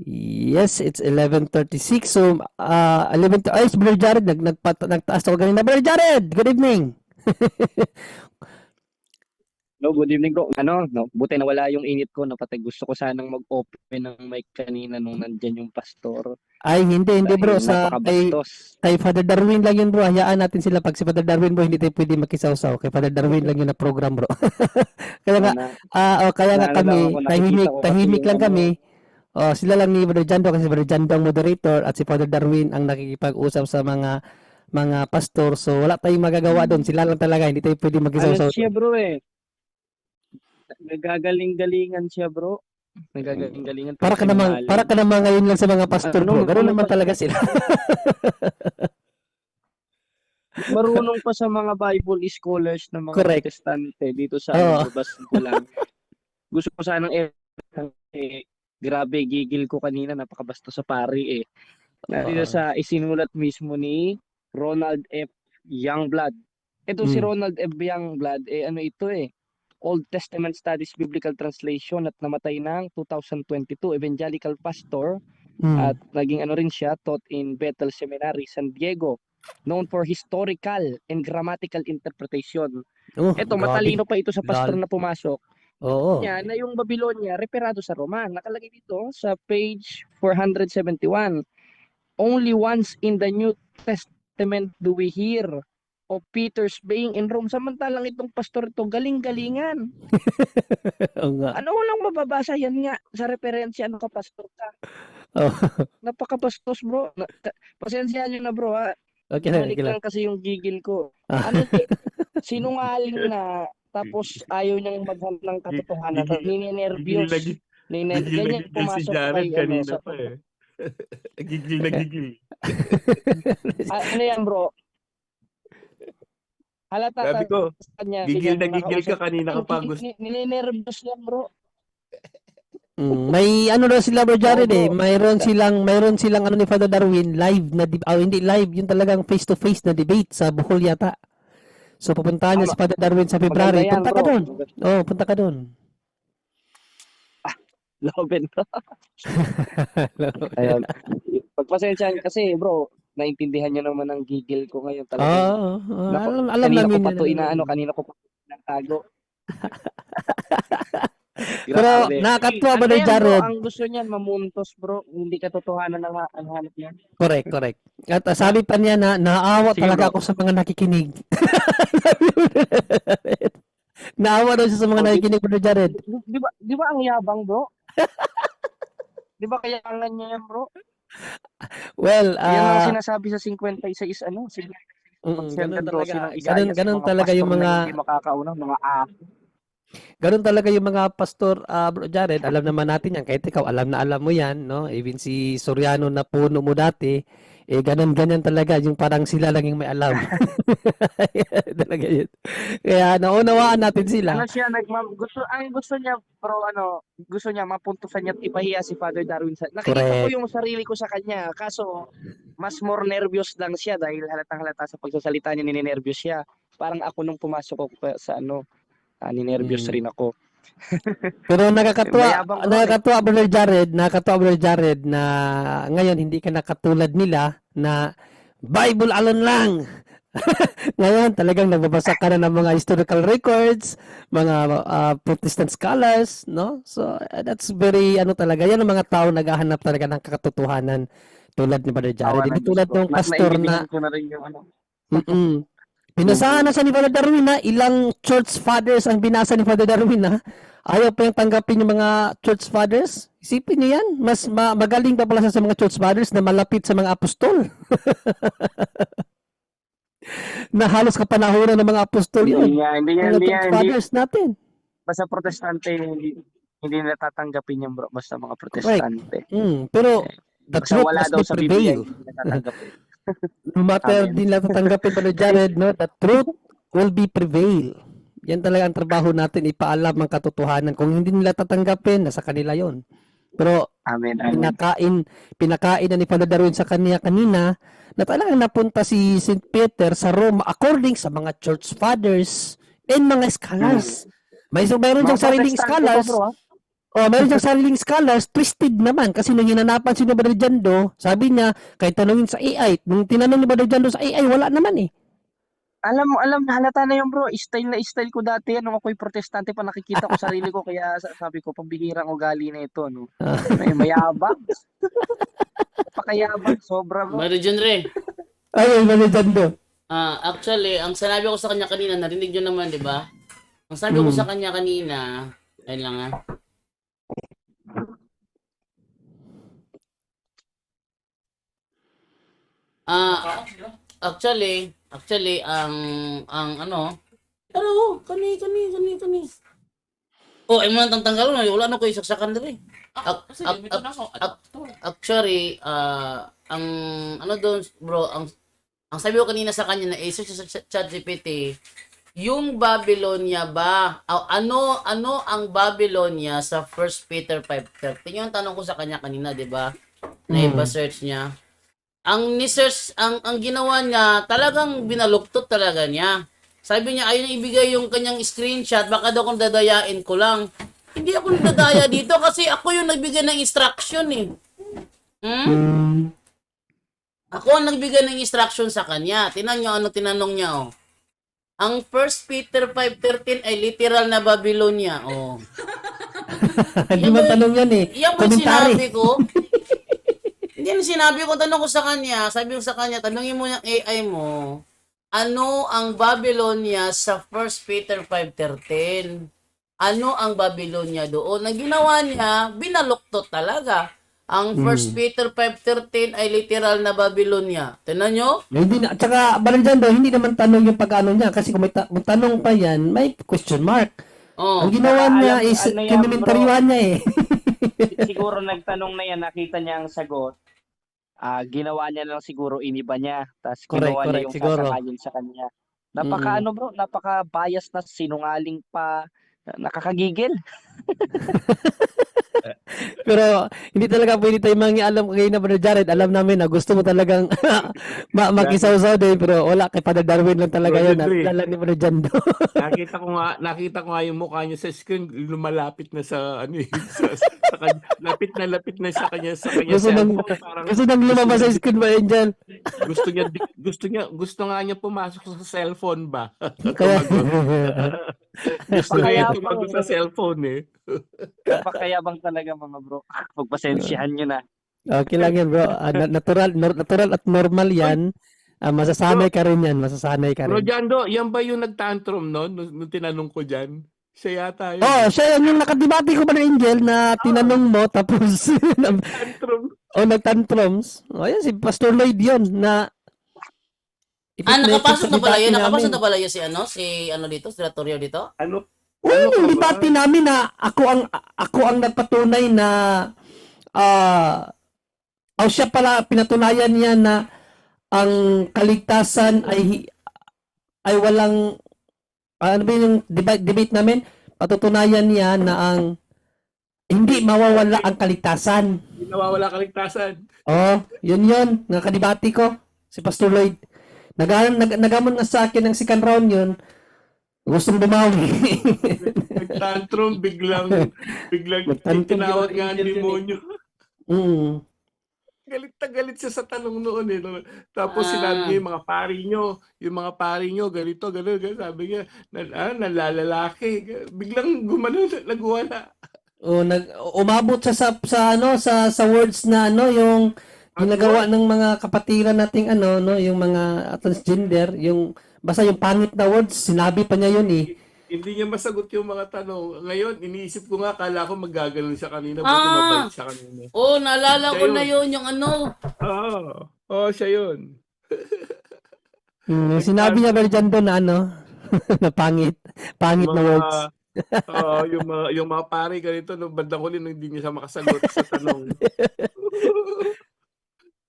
Yes, it's 11:36. So, 11 to ay, si Brother Jared, nagtaas ako ganina. Brother Jared, good evening. No, good evening bro. Ano, no, buti nawala yung init ko. Napatay gusto ko sanang mag-open ng mic kanina nung nandyan yung pastor Ay, hindi bro. dahil napakabastos. Kay Father Darwin lang yun bro. Hayaan natin sila. Pag si Father Darwin bro, hindi tayo pwede makisawsaw. Kay Father Darwin lang yun na program bro. Kaya No, nga, kaya nga ano lang ako, kami, nakikita ko kasi tahimik yung lang kami. Sila lang ni Brother Jando kasi Brother Jando ang moderator at si Father Darwin ang nakikipag-usap sa mga pastor. So wala tayong magagawa doon. Sila lang talaga, hindi tayo pwede ano makisawsaw siya doon. bro nagagaling-galingan siya bro. Nagagaling-galingan pero Para sinungaling. ka naman ngayon lang sa mga pastor Ano, bro. Ganoon marunong naman pa talaga sila. marunong pa sa mga Bible scholars ng mga Correct. protestante dito sa ano, Oo. babasin ko lang. Gusto ko sanang grabe gigil ko kanina napakabasta sa pari eh. Nandito Oo. sa isinulat mismo ni Ronald F. Youngblood. Ito si Mm. Ronald F. Youngblood, ano ito Old Testament Studies Biblical Translation at namatay ng 2022, evangelical pastor Mm. at naging ano rin siya, taught in Bethel Seminary, San Diego, known for historical and grammatical interpretation. Oh, Ito, grabe. matalino pa ito sa pastor Lal. na pumasok. Oo. Niya na yung Babylonia referado sa Roma. Nakalagay dito sa page 471. Only once in the New Testament do we hear of Peter's being in Rome. Samantalang itong pastor ito, galing-galingan. Oo nga. Ano mo lang mababasa yan nga sa referensya ng kapastor ka. Oh. Napakabastos bro. Pasensya nyo na bro ha. Okay lang, Bumalik okay lang. lang kasi yung gigil ko. Ah. Ano sinungaling na tapos ayaw niyang maghanap ng katotohanan. Gigil, gigil na Ninenervyos. gigil na Ganyan gigil si pumasok Jared kay ano kanina sa pa eh. Gigil na gigil. ano yan bro? Halata Sabi ko, sa kanya, gigil na ganyan gigil ka nakausap. kanina ka pa gusto. Ninenervyos yan bro. May ano daw sila Bro Oo Jared bro. mayroon silang ano ni Father Darwin live na hindi live, yung talagang face to face na debate sa Bohol yata. So pupuntahan niya si Father Darwin sa Maganda February. yan Punta ka bro. doon. Oh, punta ka doon. Loven bro. Ayan. Pagpasensyahan kasi bro, naintindihan niyo naman ang gigil ko ngayon talagang. Oo, Nako, alam kanina ko namin pa yan, to alam namin. kanina ko pa nagtago. Pero Grabe. nakakatuwa Ano Brother yan bro, Jared. ang gusto niyan mamuntos bro, hindi katotohanan ang hanap niyan. Correct, correct. At Ha? sabi pa niya na naawa Sige talaga bro. ako sa mga nakikinig. Naawa daw siya sa mga O, nakikinig Brother Jared. di ba ang yabang bro? Di ba kayangan niya yan bro? Well, Yan ang sinasabi sa 56 ganun talaga. pag-sentence ng Ganun, Isaiah sa ganun mga talaga pastor yung na mga hindi makakauna, mga Ganun talaga yung mga pastor, Bro Jared, alam naman natin yan. Kahit ikaw, alam mo yan, no? Even si Soriano na puno mo dati, ganyan talaga, yung parang sila lang yung may alam. Talaga yun. Kaya naunawaan natin sila. ano siya gusto niya bro gusto niya mapuntusan niya at ipahiya si Father Darwin nakikita ko Correct. yung sarili ko sa kanya kaso mas more nervous lang siya dahil halatang halata sa pagsasalita niya ninenervyos siya parang ako nung pumasok ako sa ninervyos Mm. rin ako. Pero Mayabang bro nakakatuwa Brother Jared na ngayon hindi ka nakatulad nila na Bible alon lang. Ngayon talagang nagbabasa ka na ng mga historical records, mga Protestant scholars, no? So that's very ano talaga, yan ang mga tao naghahanap talaga ng katotohanan tulad ni Brother awa Jared. Hindi ng Diyos tulad ko ng pastor naintindihan na ko na rin yung Binasahan na siya ni Father Darwin na ilang church fathers ang binasa ni Father Darwin na ayaw pa yung tanggapin yung mga church fathers. Isipin niyo yan, mas magaling pa pala siya sa mga church fathers na malapit sa mga apostol. Na halos kapanahunan ng mga apostol yun. Mga church hindi fathers natin. basta protestante hindi natatanggapin yung bro basta mga Correct. protestante Pero the basta truth wala must daw be sa Biblia prevail. hindi natatanggapin. No matter Amen. din lang tatanggapin Brother Jared, no, the truth will be prevail. Yan talaga ang trabaho natin, ipaalam ang katotohanan. Kung hindi nila tatanggapin, nasa kanila yon. Pero Amen. pinakain na ni Father Darwin sa kanya kanina na talagang napunta si St. Peter sa Rome according sa mga church fathers and mga scholars. Mayroon Mga siyang sariling protestante to scholars. bro ha? Oh, meron siyang sariling scholars, twisted naman. Kasi nung hinanapan si Brother Jando, sabi niya, kahit tanungin sa AI, nung tinanong ni Brother Jando sa AI, wala naman eh. Alam, halata na yun bro. Style na style ko dati yan. Nung ako'y protestante pa nakikita ko sarili ko. Kaya sabi ko, pambihirang ugali na ito. No? Ah, Mayabang. Napakayabang. Sobra bro. Mary Jane Ray, ayun, Brother Jando. actually, ang sinabi ko sa kanya kanina, narinig nyo naman, di ba? Ang sabi ko sa kanya kanina, ayun lang ah. Actually, ang ano, pero, kani. Oh, ay mo nang tanggal na, wala na ko isaksakan diri. Actually, ang ano doon, bro, ang sabi ko kanina sa kanya na i-search sa ChatGPT, yung Babylonia ba, ano ang Babylonia sa 1 Peter 5:13? Yung tanong ko sa kanya kanina, 'di ba? Na iba-search niya. Ang ni-search, ang ginawa niya, talagang binaluktot talaga niya. Sabi niya, ayun ibigay yung kanyang screenshot, baka daw kung dadayain ko lang. Hindi ako nagdadaya dito kasi ako yung nagbigay ng instruction eh. Ako ang nagbigay ng instruction sa kanya. Tinan niyo ano tinanong niya oh. Ang 1 Peter 5:13 ay literal na Babylonia. Oh. Hindi man tanong yan eh. Yan ba Komentary. sinabi ko? Hindi yan sinabi ko, tanong ko sa kanya. Sabi ko sa kanya, tanongin mo yung AI mo, ano ang Babylonia sa 1 Peter 5:13? Ano ang Babylonia doon? Ang ginawa niya, binaluktot talaga. Ang 1 Peter 5:13 ay literal na Babylonia. Tingnan nyo? Hindi na, tsaka Brother Jando, hindi naman tanong yung pag-ano niya kasi kung may tanong pa yan, may question mark. Oh. Ang ginawa Saka niya alam- is ano yan, kinumentaryuhan niya eh. Siguro nagtanong na yan, nakita niya ang sagot. Ginawa niya lang siguro, iniba niya. Tapos Correct, ginawa niya correct, yung siguro. sasakayin sa kanya. Ano bro, napaka-bias na, sinungaling pa, nakakagigil. Pero hindi talaga pwede tayo mangialam ngayon na Brother Jared. Alam namin na gusto mo talagang makisaw-saw din pero wala kay Father Darwin lang talaga Brother yun. Dre. Dala ni Brother Jando. nakita ko nga yung mukha niya sa screen, lumalapit na sa ano eh, sa kanya, lapit na sa kanya Gusto nang cellphone, parang gusto nang lumabas sa screen ba Angel? gusto nga niya pumasok sa cellphone ba? Kaya Gusto nga niya Napakayabang. tumago sa cellphone eh. Napakayabang talaga mga bro. Pagpasensyahan nyo na. okay lang yan bro. Natural at normal yan. Masasanay ka rin yan. Masasanay ka Bro rin. Jando, yan ba yung nag-tantrum no? Nung tinanong ko dyan? Siya yata yun. Oh, siya yan yung nakadibati ko ba Angel na tinanong mo tapos Tantrum. nagtantrums. O yan si Pastor Lloyd yun na Nakapasok na pala yun. debate Nakapasok namin. na pala yun si ano dito, si Latorio dito. Ano? Oo, Ano yung ka ba? debate namin na ako ang nagpatunay na siya pala pinatunayan niya na ang kaligtasan ay walang ano ba yung debate namin? Patutunayan niya na ang hindi mawawala ang kaligtasan. Hindi nawawala kaligtasan. Oh, yun nakadibati ko si Pastor Lloyd. Nagamon nga sa akin ng second round yun. Gustong bumawi. Nag-tantrum, biglang Nag-tantrum tinawag yung nga ang angel yun eh. demonyo. Galit na galit siya sa tanong noon eh. No? Tapos sinabi niya yung mga pari nyo, ganito, gano'n. Sabi niya, nalalalaki. Biglang gumano, nagwala. Umabot siya sa words na yung ginagawa ng mga kapatiran nating yung mga transgender, yung basta yung pangit na words, sinabi pa niya yun eh. Hindi niya masagot yung mga tanong. Ngayon, iniisip ko nga, kala ko magaganon siya kanina. Buti mabait siya kanina. Oh, naalala ko Siya na yun. yun, yung ano. Siya yun. Sinabi niya ba dyan doon na na pangit na words. Yung mga pare ganito, nung bandang huli, nung hindi niya siya makasagot sa tanong.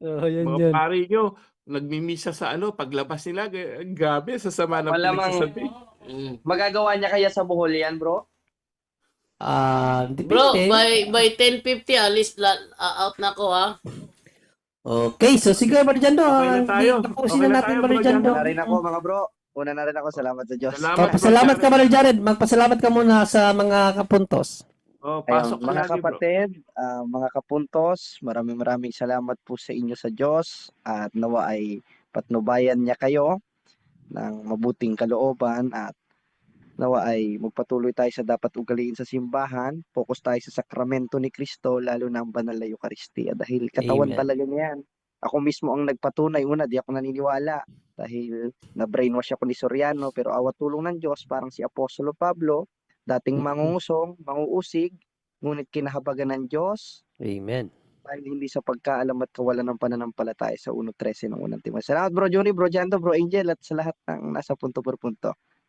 Yun. Mga pare nyo, nagmimisa sa paglabas nila, gabi, sasama ng Malamang- pinagsasabi. Magagawa niya kaya sa Bohol yan bro? Bro, Depende. by 10:50 alis out na ako ha. Okay, so sige ba dyan doon? Okay na tayo. Tapusin Okay na na natin tayo, ba Bro dyan Jando. doon? Na rin ako mga bro. Una na rin ako. Salamat sa Diyos. Salamat, Pasalamat ka ba Jared? Magpasalamat ka muna sa mga kapuntos. Oh, Ayun, pasok ka mga lagi, bro. kapatid, mga kapuntos, maraming salamat po sa inyo sa Diyos at nawa ay patnubayan niya kayo ng mabuting kalooban at nawa ay magpatuloy tayo sa dapat ugaliin sa simbahan, focus tayo sa sakramento ni Kristo, lalo na ang banal na Eucharistia dahil katawan Amen. talaga niyan. Ako mismo ang nagpatunay, una di ako naniniwala dahil na-brainwash ako ni Soriano, pero awat tulong ng Diyos, parang si Apostolo Pablo, dating mangungusong, manguusig, ngunit kinahabagan ng Diyos Amen. dahil hindi sa pagkaalam at kawalan ng pananampalataya sa 1.13 ng unang Timoteo. Salamat bro Johnny, bro Jando, bro Angel at sa lahat ng nasa punto por punto.